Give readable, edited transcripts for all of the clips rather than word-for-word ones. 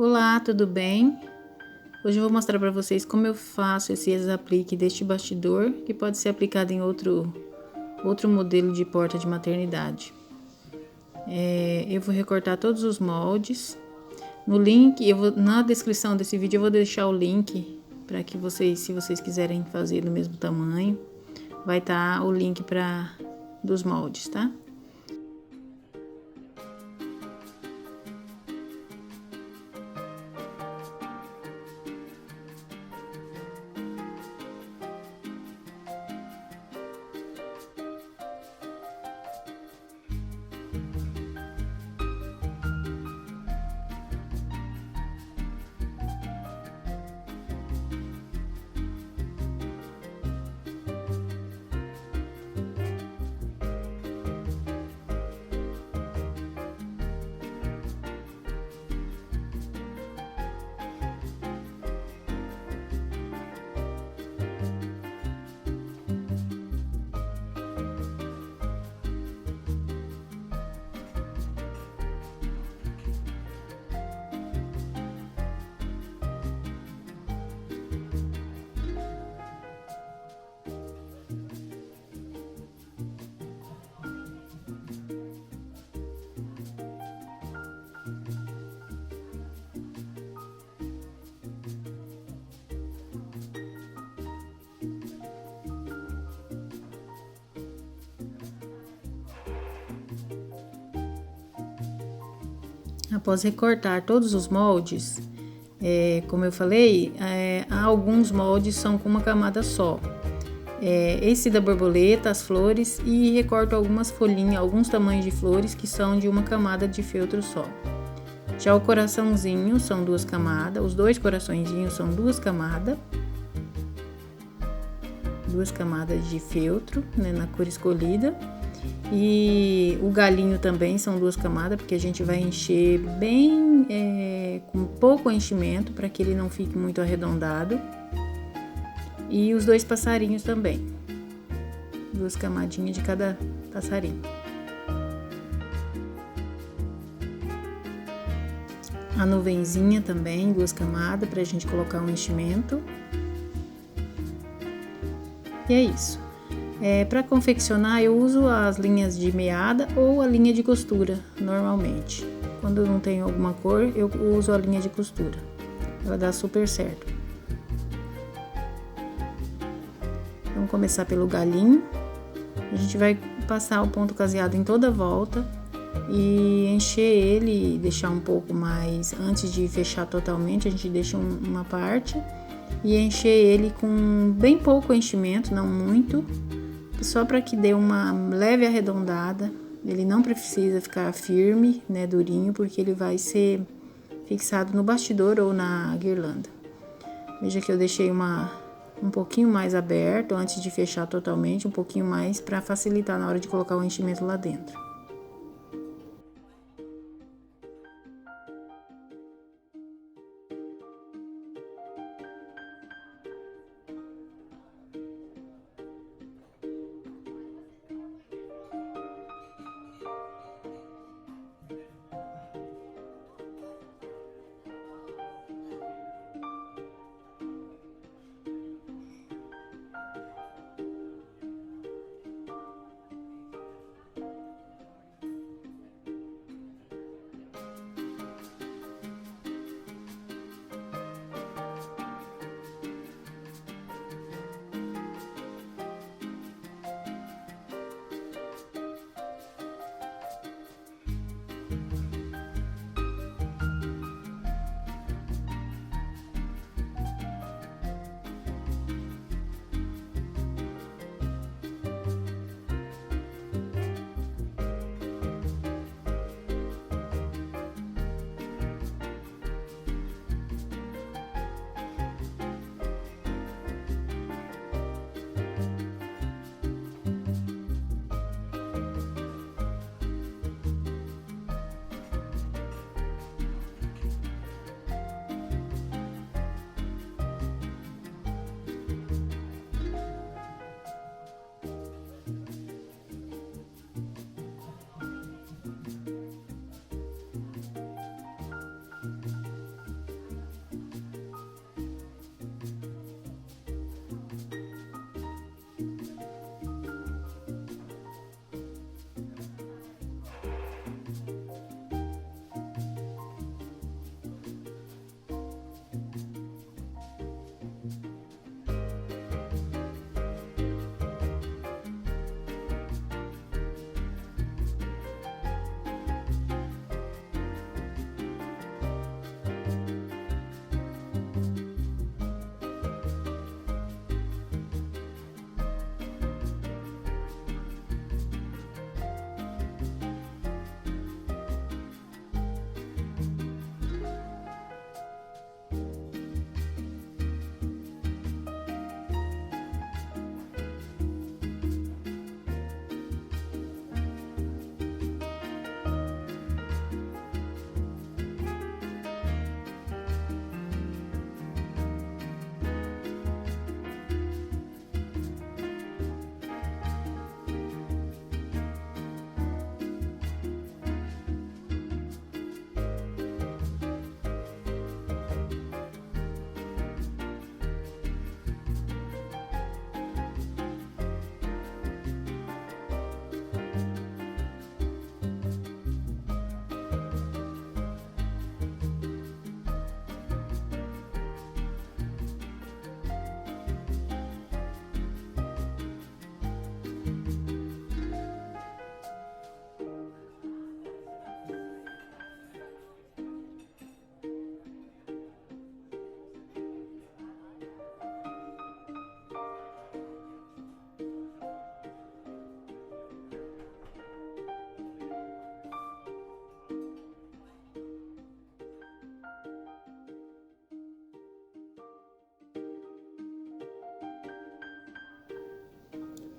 Olá, tudo bem? Hoje eu vou mostrar para vocês como eu faço esse aplique deste bastidor, que pode ser aplicado em outro modelo de porta de maternidade. Eu vou recortar todos os moldes. No link, na descrição desse vídeo eu vou deixar o link para que vocês, se vocês quiserem fazer do mesmo tamanho, vai estar o link dos moldes, tá? Após recortar todos os moldes, como eu falei, alguns moldes são com uma camada só. Esse da borboleta, as flores, e recorto algumas folhinhas, alguns tamanhos de flores que são de uma camada de feltro só. Já o coraçãozinho são 2 camadas, os 2 coraçõezinhos são 2 camadas. 2 camadas de feltro, né, na cor escolhida. E o galinho também são 2 camadas, porque a gente vai encher bem com pouco enchimento, para que ele não fique muito arredondado. E os 2 passarinhos também, 2 camadinhas de cada passarinho. A nuvenzinha também, 2 camadas, para a gente colocar um enchimento. E é isso. Para confeccionar, eu uso as linhas de meada ou a linha de costura, normalmente. Quando eu não tenho alguma cor, eu uso a linha de costura. Ela dá super certo. Vamos começar pelo galinho. A gente vai passar o ponto caseado em toda a volta e encher ele, deixar um pouco mais, antes de fechar totalmente, a gente deixa uma parte e encher ele com bem pouco enchimento, não muito, só para que dê uma leve arredondada. Ele não precisa ficar firme, né, durinho, porque ele vai ser fixado no bastidor ou na guirlanda. Veja que eu deixei um pouquinho mais aberto antes de fechar totalmente, um pouquinho mais para facilitar na hora de colocar o enchimento lá dentro.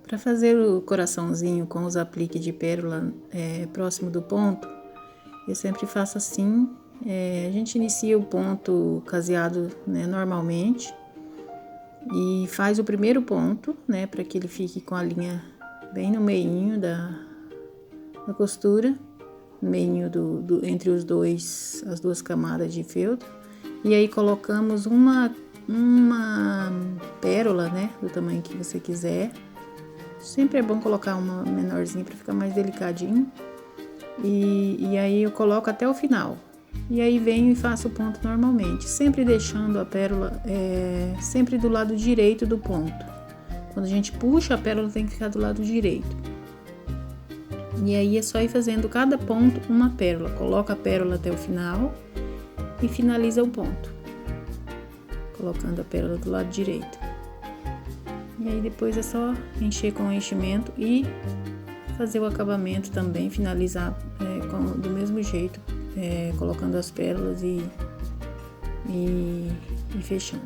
Para fazer o coraçãozinho com os apliques de pérola próximo do ponto, eu sempre faço assim. A gente inicia o ponto caseado, né, normalmente, e faz o primeiro ponto, né, para que ele fique com a linha bem no meinho da costura, no meinho entre as duas camadas de feltro. E aí colocamos uma pérola, né, do tamanho que você quiser. Sempre é bom colocar uma menorzinha para ficar mais delicadinho. E aí eu coloco até o final. E aí venho e faço o ponto normalmente, sempre deixando a pérola sempre do lado direito do ponto. Quando a gente puxa, a pérola tem que ficar do lado direito. E aí é só ir fazendo cada ponto uma pérola. Coloca a pérola até o final e finaliza o ponto, colocando a pérola do lado direito. E aí depois é só encher com o enchimento e fazer o acabamento também, finalizar do mesmo jeito, colocando as pérolas e fechando.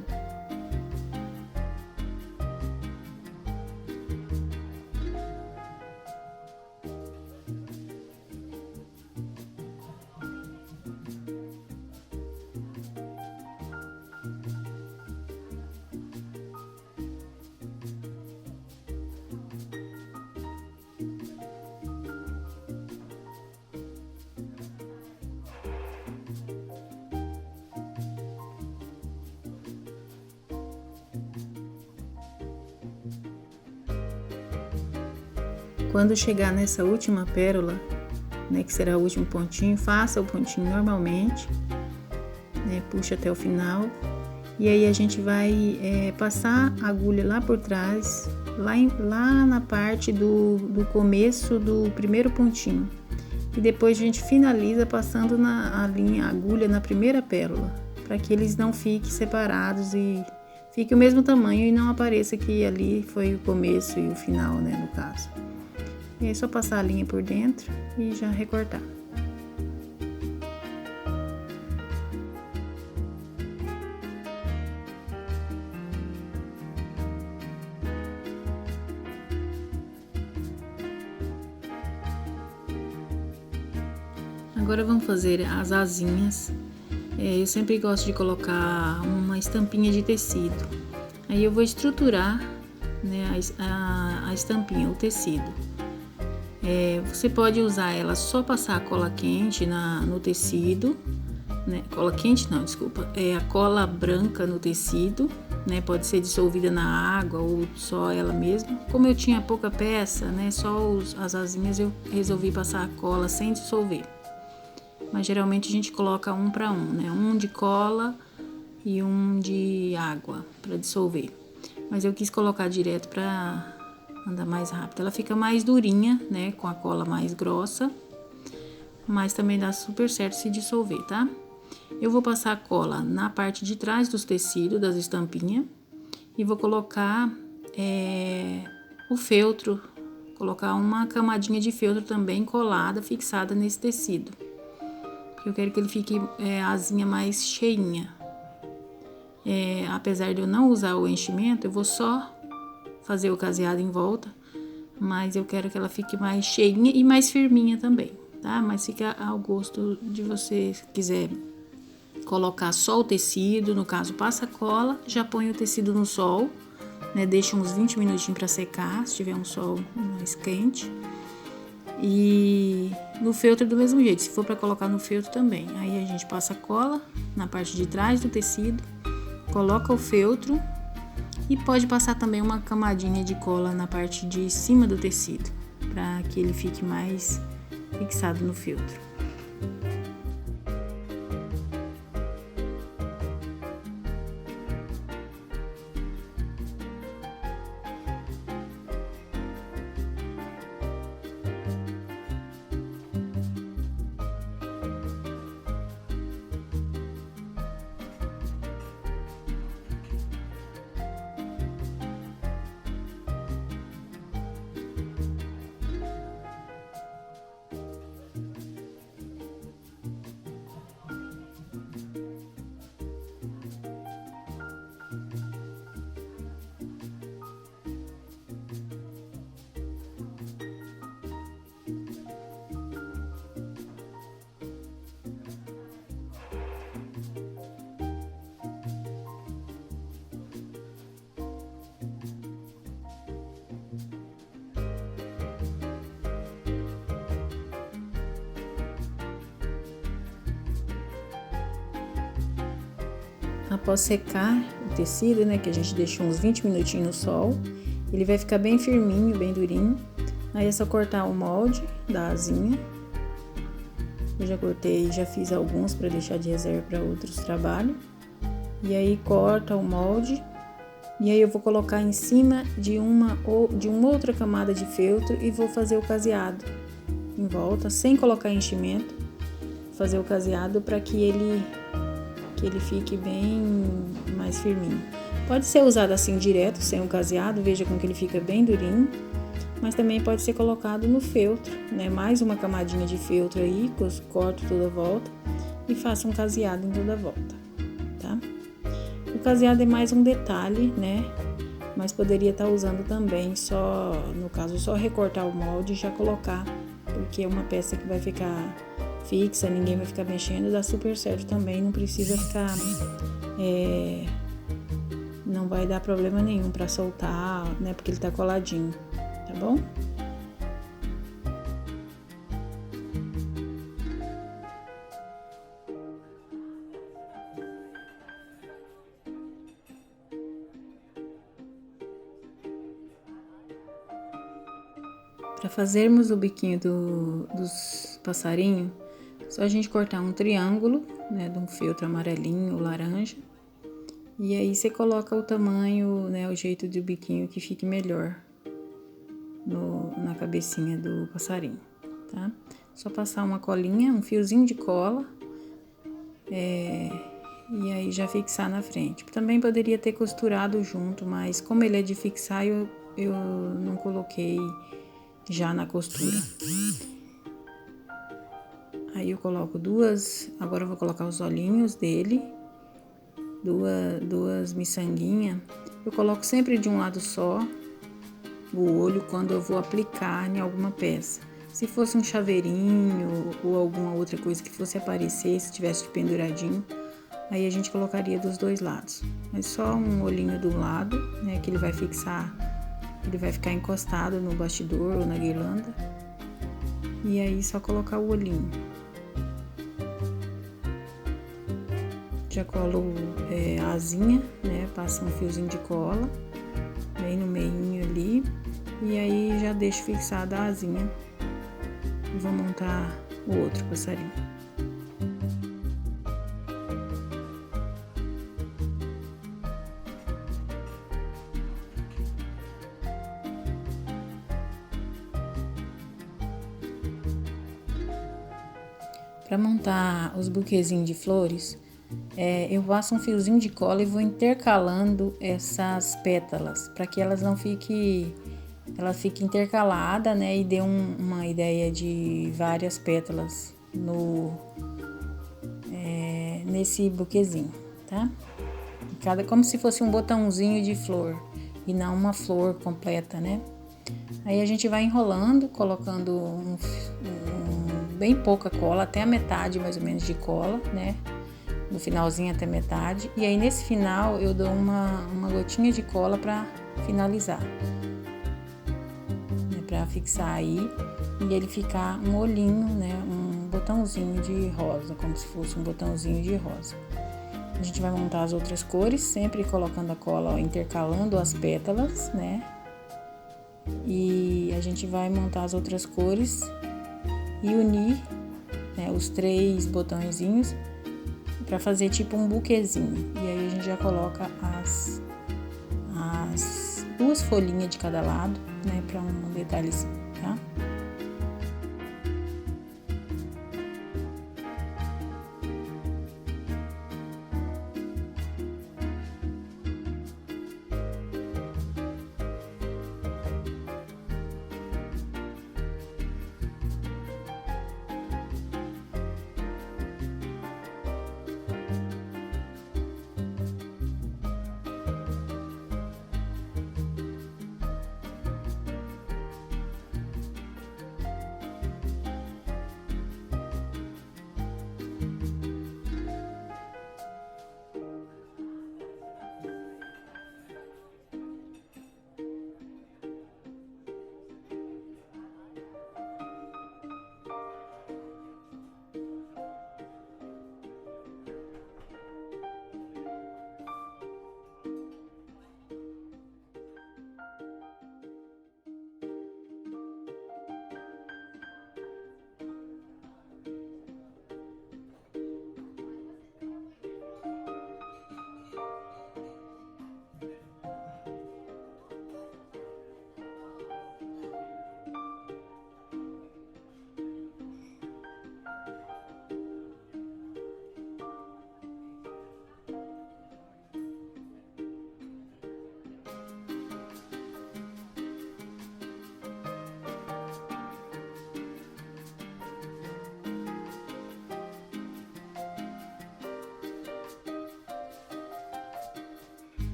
Quando chegar nessa última pérola, né, que será o último pontinho, faça o pontinho normalmente, né, puxa até o final. E aí a gente vai passar a agulha lá por trás, lá na parte do começo do primeiro pontinho. E depois a gente finaliza passando a agulha na primeira pérola, para que eles não fiquem separados e fique o mesmo tamanho e não apareça que ali foi o começo e o final, né, no caso. E aí é só passar a linha por dentro e já recortar. Agora vamos fazer as asinhas. Eu sempre gosto de colocar uma estampinha de tecido. Aí eu vou estruturar, né, a estampinha, o tecido. Você pode usar ela só passar a cola quente no tecido, né? Cola quente não, desculpa. A cola branca no tecido, né? Pode ser dissolvida na água ou só ela mesma. Como eu tinha pouca peça, né? Só as asinhas eu resolvi passar a cola sem dissolver. Mas geralmente a gente coloca um para um, né? Um de cola e um de água para dissolver. Mas eu quis colocar direto para andar mais rápido. Ela fica mais durinha, né, com a cola mais grossa, mas também dá super certo se dissolver, tá? Eu vou passar a cola na parte de trás dos tecidos, das estampinhas, e vou colocar o feltro, colocar uma camadinha de feltro também colada, fixada nesse tecido. Eu quero que ele fique a asinha mais cheinha. Apesar de eu não usar o enchimento, eu vou só fazer o caseado em volta, mas eu quero que ela fique mais cheinha e mais firminha também, tá? Mas fica ao gosto de você. Se quiser colocar só o tecido, no caso passa a cola, já põe o tecido no sol, né? Deixa uns 20 minutinhos para secar, se tiver um sol mais quente. E no feltro do mesmo jeito, se for para colocar no feltro também. Aí a gente passa a cola na parte de trás do tecido, coloca o feltro. E pode passar também uma camadinha de cola na parte de cima do tecido, para que ele fique mais fixado no feltro. após secar o tecido, né, que a gente deixou uns 20 minutinhos no sol, ele vai ficar bem firminho, bem durinho. Aí é só cortar o molde da asinha. Eu já cortei, já fiz alguns para deixar de reserva para outros trabalhos. E aí corta o molde. E aí eu vou colocar em cima de uma outra camada de feltro e vou fazer o caseado em volta, sem colocar enchimento. Fazer o caseado para que ele fique bem mais firminho. Pode ser usado assim direto, sem o caseado, veja como que ele fica bem durinho. Mas também pode ser colocado no feltro, né? Mais uma camadinha de feltro aí, corto toda a volta e faço um caseado em toda a volta, tá? O caseado é mais um detalhe, né? Mas poderia estar usando também só, no caso, só recortar o molde e já colocar, porque é uma peça que vai ficar fixa, ninguém vai ficar mexendo, dá super certo também, não precisa ficar, não vai dar problema nenhum para soltar, né? Porque ele tá coladinho, tá bom? Para fazermos o biquinho dos passarinhos, só a gente cortar um triângulo, né, de um feltro amarelinho ou laranja. E aí você coloca o tamanho, né, o jeito do biquinho que fique melhor na cabecinha do passarinho, tá? Só passar uma colinha, um fiozinho de cola, e aí já fixar na frente. Também poderia ter costurado junto, mas como ele é de fixar, eu não coloquei já na costura. Aí eu coloco agora eu vou colocar os olhinhos dele, duas miçanguinhas. Eu coloco sempre de um lado só o olho quando eu vou aplicar em alguma peça. Se fosse um chaveirinho ou alguma outra coisa que fosse aparecer, se tivesse de penduradinho, aí a gente colocaria dos dois lados. Mas só um olhinho do lado, né, que ele vai fixar, ele vai ficar encostado no bastidor ou na guirlanda. E aí só colocar o olhinho. Já colo a asinha, né? Passa um fiozinho de cola bem no meinho ali. E aí já deixo fixada a asinha. E vou montar o outro passarinho. Para montar os buquezinhos de flores, eu passo um fiozinho de cola e vou intercalando essas pétalas, para que elas não fiquem, ela fique intercalada, né, e dê uma ideia de várias pétalas nesse buquezinho, tá? Como se fosse um botãozinho de flor e não uma flor completa, né? Aí a gente vai enrolando, colocando bem pouca cola, até a metade mais ou menos de cola, né? No finalzinho até metade. E aí nesse final eu dou uma gotinha de cola para finalizar, né? Para fixar aí e ele ficar um olhinho, né? Um botãozinho de rosa, como se fosse um botãozinho de rosa. A gente vai montar as outras cores, sempre colocando a cola, ó, intercalando as pétalas, né? E a gente vai montar as outras cores e unir, né, os 3 botõezinhos para fazer tipo um buquezinho. E aí a gente já coloca as 2 folhinhas de cada lado, né, para um detalhezinho, tá?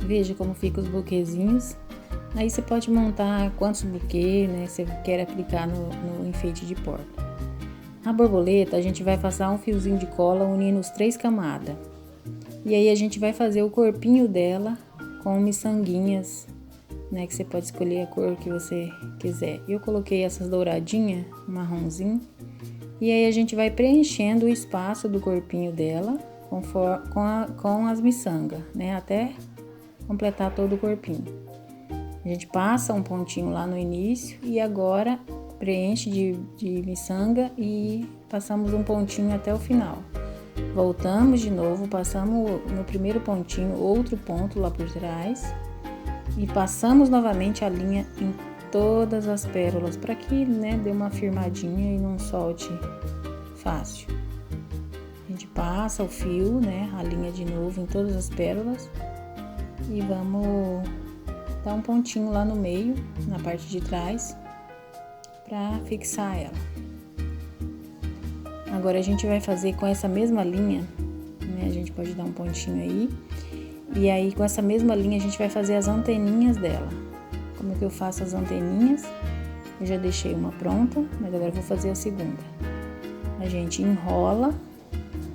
Veja como ficam os buquezinhos. Aí você pode montar quantos buquês, né, você quer aplicar no enfeite de porta. A borboleta, a gente vai passar um fiozinho de cola unindo os 3 camadas. E aí a gente vai fazer o corpinho dela com miçanguinhas, né, que você pode escolher a cor que você quiser. Eu coloquei essas douradinhas, marronzinho. E aí a gente vai preenchendo o espaço do corpinho dela com as miçangas, né, até completar todo o corpinho. A gente passa um pontinho lá no início e agora preenche de miçanga e passamos um pontinho até o final. Voltamos de novo, passamos no primeiro pontinho outro ponto lá por trás e passamos novamente a linha em todas as pérolas para que, né, dê uma firmadinha e não solte fácil. A gente passa o fio, né, a linha de novo em todas as pérolas. E vamos dar um pontinho lá no meio, na parte de trás, para fixar ela. Agora a gente vai fazer com essa mesma linha, né? A gente pode dar um pontinho aí. E aí com essa mesma linha a gente vai fazer as anteninhas dela. Como é que eu faço as anteninhas? Eu já deixei uma pronta, mas agora eu vou fazer a segunda. A gente enrola,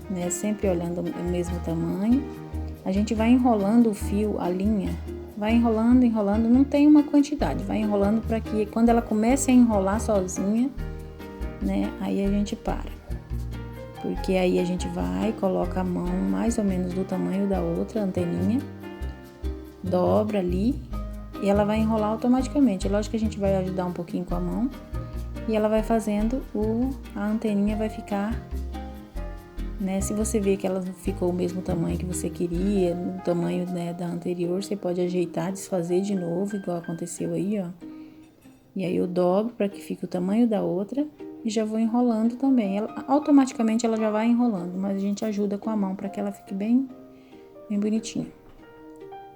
né? Sempre olhando o mesmo tamanho. A gente vai enrolando o fio, a linha, vai enrolando, não tem uma quantidade, vai enrolando para que quando ela comece a enrolar sozinha, né, aí a gente para. Porque aí a gente vai, coloca a mão mais ou menos do tamanho da outra anteninha, dobra ali e ela vai enrolar automaticamente. Lógico que a gente vai ajudar um pouquinho com a mão e ela vai fazendo, a anteninha vai ficar, né? Se você vê que ela ficou o mesmo tamanho que você queria, no tamanho, né, da anterior, você pode ajeitar, desfazer de novo, igual aconteceu aí, ó. E aí eu dobro para que fique o tamanho da outra e já vou enrolando também. Automaticamente ela já vai enrolando, mas a gente ajuda com a mão para que ela fique bem bonitinha.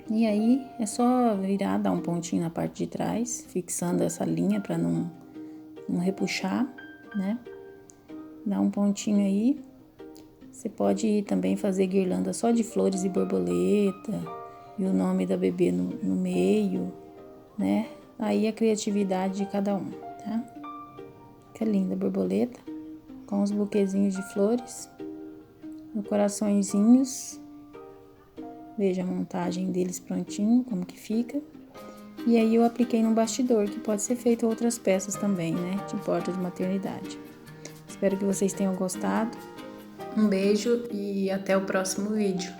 E aí é só virar, dar um pontinho na parte de trás, fixando essa linha para não repuxar, né? Dá um pontinho aí. Você pode também fazer guirlanda só de flores e borboleta e o nome da bebê no meio, né? Aí a criatividade de cada um, tá? Fica linda a borboleta com os buquezinhos de flores, no coraçõezinhos. Veja a montagem deles prontinho, como que fica. E aí eu apliquei no bastidor, que pode ser feito outras peças também, né? De porta de maternidade. Espero que vocês tenham gostado. Um beijo e até o próximo vídeo.